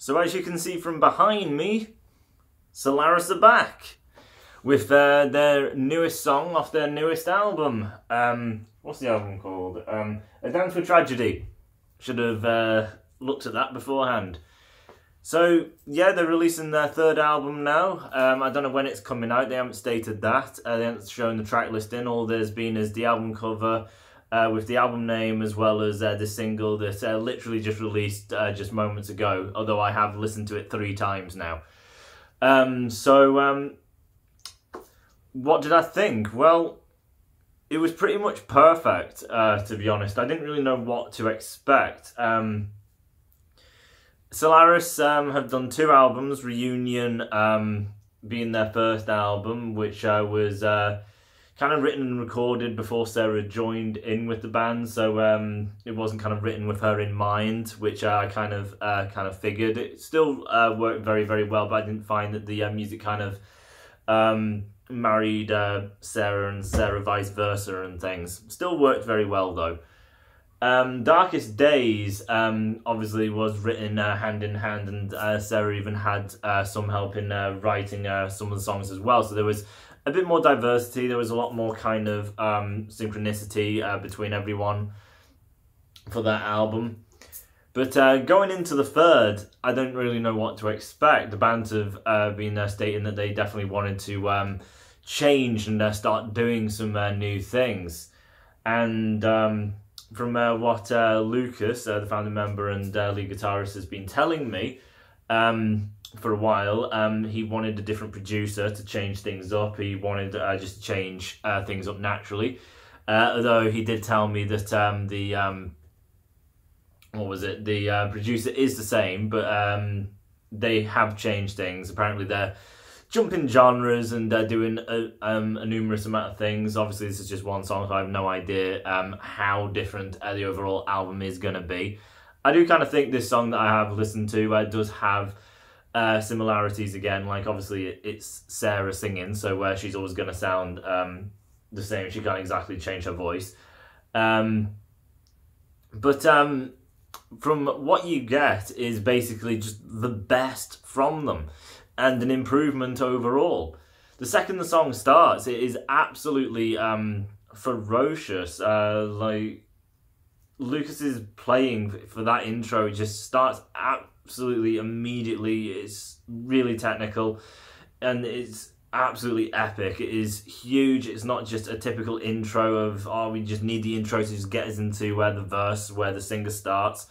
So as you can see from behind me, Solarus are back with their newest song off their newest album. What's the album called? A Dance with Tragedy. Should have looked at that beforehand. So yeah, they're releasing their third album now. I don't know when it's coming out. They haven't stated that. They haven't shown the track listing. All there's been is the album cover with the album name, as well as the single that literally just released just moments ago, although I have listened to it 3 times now. What did I think? Well, it was pretty much perfect, to be honest. I didn't really know what to expect. Solarus have done 2 albums, Reunion being their first album, which was kind of written and recorded before Sarah joined in with the band, so it wasn't kind of written with her in mind, which I kind of figured. It still worked very, very well, but I didn't find that the music kind of married Sarah and Sarah vice versa and things. Still worked very well though. Darkest Days obviously was written hand in hand, and Sarah even had some help in writing some of the songs as well, so there was a bit more diversity. There was a lot more kind of synchronicity between everyone for that album. But going into the third, I don't really know what to expect. The band have been stating that they definitely wanted to change and start doing some new things. And from what Lucas, the founding member and lead guitarist, has been telling me for a while, he wanted a different producer to change things up. He wanted just to change things up naturally. Although he did tell me that the producer is the same, but they have changed things. Apparently they're jumping genres and doing a numerous amount of things. Obviously this is just one song, so I have no idea how different the overall album is going to be. I do kind of think this song that I have listened to does have similarities again. Like obviously it's Sarah singing, so she's always going to sound the same. She can't exactly change her voice. But from what you get is basically just the best from them and an improvement overall. The second the song starts, it is absolutely ferocious. Like Lucas's playing for that intro, it just starts absolutely immediately. It's really technical and it's absolutely epic. It is huge. It's not just a typical intro of, oh, we just need the intro to just get us into the verse where the singer starts,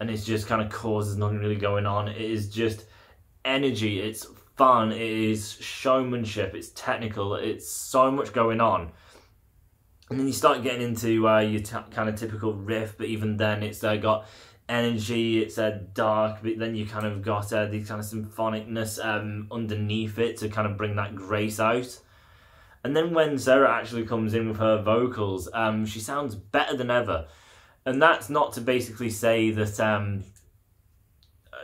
and it's just kind of causes nothing really going on. It is just energy, it's fun, it is showmanship, it's technical, it's so much going on. And then you start getting into your kind of typical riff, but even then it's got energy, it's dark, but then you kind of got the kind of symphonicness underneath it to kind of bring that grace out. And then when Sarah actually comes in with her vocals, she sounds better than ever. And that's not to basically say that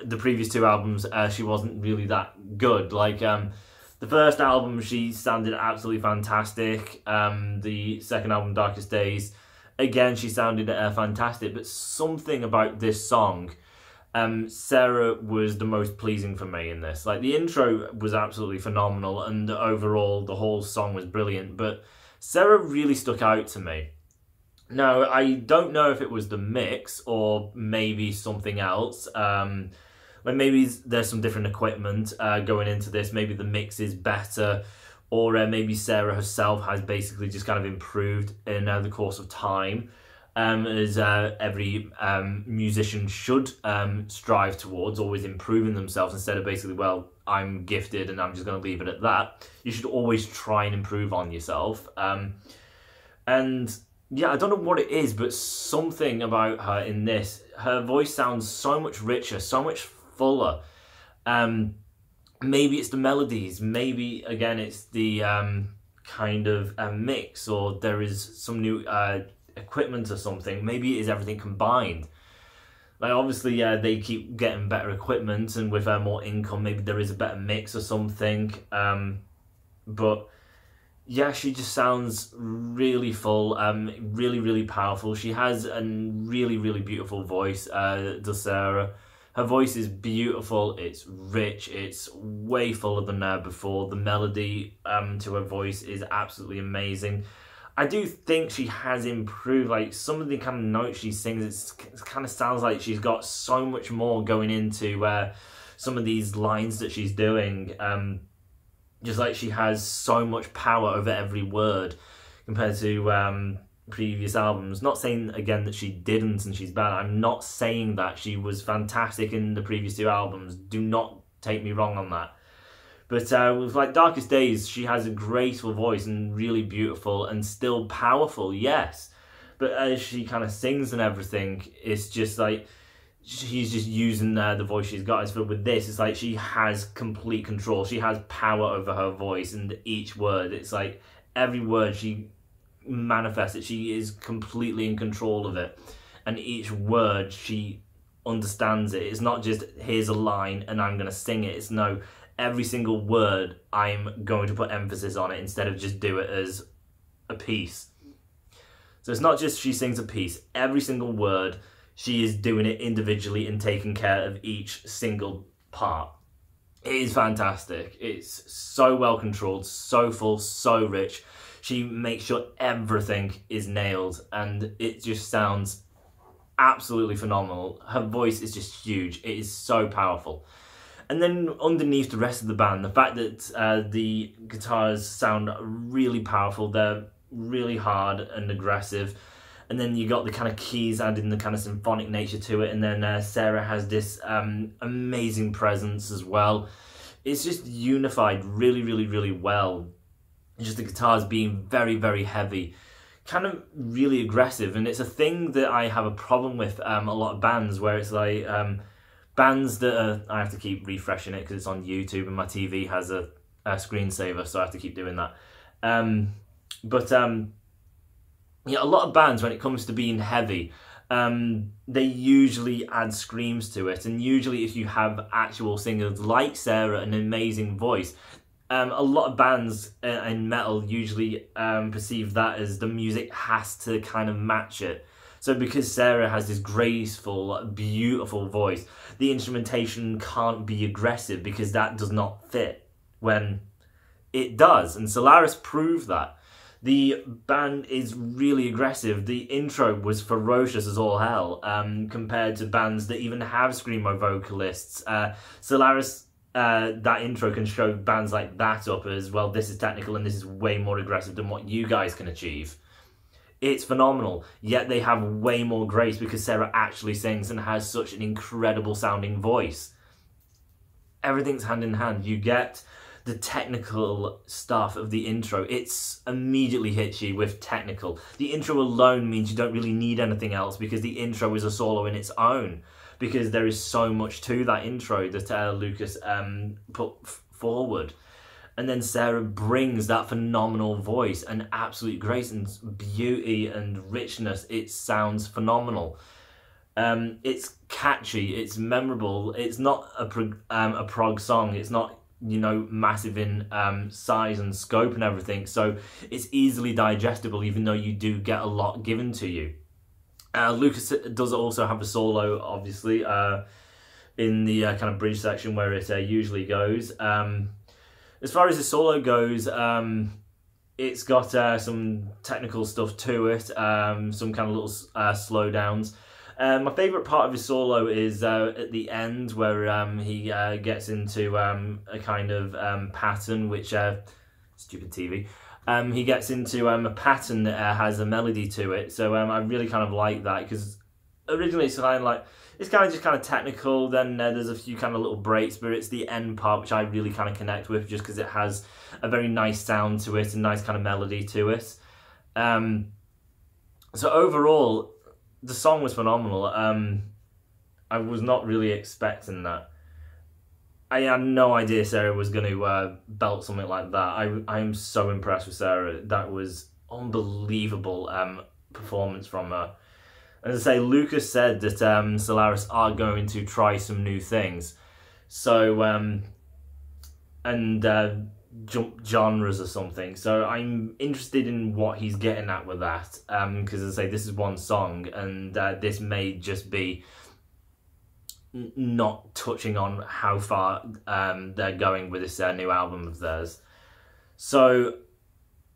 the previous 2 albums she wasn't really that good. Like the first album she sounded absolutely fantastic. The second album, Darkest Days, again she sounded fantastic, but something about this song, Sarah was the most pleasing for me in this. Like the intro was absolutely phenomenal and overall the whole song was brilliant, but Sarah really stuck out to me. Now, I don't know if it was the mix or maybe something else. Like maybe there's some different equipment going into this. Maybe the mix is better, or maybe Sarah herself has basically just kind of improved in the course of time, as every musician should strive towards, always improving themselves instead of basically, well, I'm gifted and I'm just going to leave it at that. You should always try and improve on yourself. And yeah, I don't know what it is, but something about her in this, her voice sounds so much richer, so much fuller. Maybe it's the melodies, maybe again it's the kind of mix, or there is some new equipment or something. Maybe it is everything combined. Like obviously they keep getting better equipment, and with more income maybe there is a better mix or something. But yeah, she just sounds really full, really, really powerful. She has a really, really beautiful voice, does Sarah. Her voice is beautiful, it's rich, it's way fuller than before. The melody to her voice is absolutely amazing. I do think she has improved, like some of the kind of notes she sings, it kind of sounds like she's got so much more going into some of these lines that she's doing. Just like she has so much power over every word compared to previous albums. Not saying again that she didn't and she's bad. I'm not saying that. She was fantastic in the previous 2 albums. Do not take me wrong on that. But with like Darkest Days, she has a graceful voice and really beautiful and still powerful, yes. But as she kind of sings and everything, it's just like she's just using the voice she's got. But with this, it's like she has complete control. She has power over her voice and each word. It's like every word she manifests it. She is completely in control of it. And each word, she understands it. It's not just, here's a line and I'm going to sing it. It's no, every single word I'm going to put emphasis on it instead of just do it as a piece. So it's not just she sings a piece. Every single word, she is doing it individually and taking care of each single part. It is fantastic. It's so well controlled, so full, so rich. She makes sure everything is nailed and it just sounds absolutely phenomenal. Her voice is just huge. It is so powerful. And then underneath the rest of the band, the fact that the guitars sound really powerful, they're really hard and aggressive. And then you got the kind of keys adding the kind of symphonic nature to it. And then Sarah has this amazing presence as well. It's just unified really, really, really well. Just the guitars being very, very heavy, kind of really aggressive. And it's a thing that I have a problem with a lot of bands where it's like bands that are, I have to keep refreshing it because it's on YouTube and my TV has a screensaver, so I have to keep doing that. Yeah, a lot of bands, when it comes to being heavy, they usually add screams to it. And usually if you have actual singers like Sarah, an amazing voice, a lot of bands in metal usually perceive that as the music has to kind of match it. So because Sarah has this graceful, beautiful voice, the instrumentation can't be aggressive because that does not fit when it does. And Solaris proved that. The band is really aggressive. The intro was ferocious as all hell compared to bands that even have screamo vocalists. Solaris, that intro can show bands like that up as, well, this is technical and this is way more aggressive than what you guys can achieve. It's phenomenal, yet they have way more grace because Sarah actually sings and has such an incredible sounding voice. Everything's hand in hand. You get the technical stuff of the intro. It's immediately hits you with technical. The intro alone means you don't really need anything else because the intro is a solo in its own, because there is so much to that intro that Lucas put forward. And then Sarah brings that phenomenal voice and absolute grace and beauty and richness. It sounds phenomenal. It's catchy, it's memorable. It's not a prog song. It's not, you know, massive in size and scope and everything. So it's easily digestible, even though you do get a lot given to you. Lucas does also have a solo, obviously, in the kind of bridge section where it usually goes. As far as the solo goes, it's got some technical stuff to it, some kind of little slowdowns. My favourite part of his solo is at the end where he gets into a kind of pattern, which, stupid TV, he gets into a pattern that has a melody to it. So I really kind of like that, because originally it's kind of like, it's kind of just kind of technical, then there's a few kind of little breaks, but it's the end part which I really kind of connect with, just because it has a very nice sound to it, a nice kind of melody to it. So overall, the song was phenomenal. I was not really expecting that. I had no idea Sarah was going to belt something like that. I am so impressed with Sarah. That was unbelievable performance from her. As I say, Lucas said that Solaris are going to try some new things. So, jump genres or something. So I'm interested in what he's getting at with that. Because as I say, this is one song, and this may just be not touching on how far they're going with this new album of theirs. So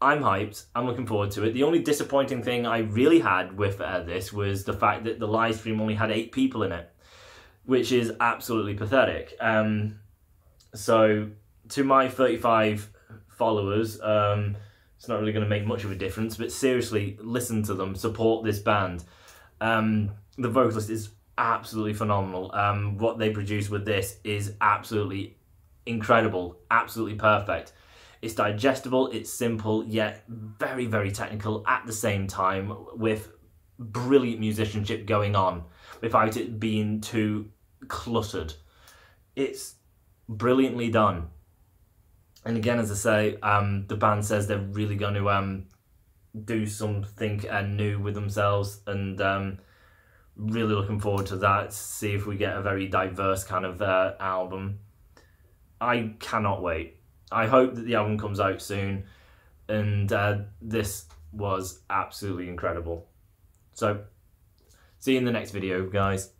I'm hyped. I'm looking forward to it. The only disappointing thing I really had with this was the fact that the live stream only had 8 people in it, which is absolutely pathetic. So to my 35 followers, it's not really going to make much of a difference, but seriously, listen to them, support this band. The vocalist is absolutely phenomenal. What they produce with this is absolutely incredible, absolutely perfect. It's digestible, it's simple, yet very, very technical at the same time, with brilliant musicianship going on without it being too cluttered. It's brilliantly done. And again, as I say, the band says they're really going to do something new with themselves, and really looking forward to that, see if we get a very diverse kind of album. I cannot wait. I hope that the album comes out soon, and this was absolutely incredible. So, see you in the next video, guys.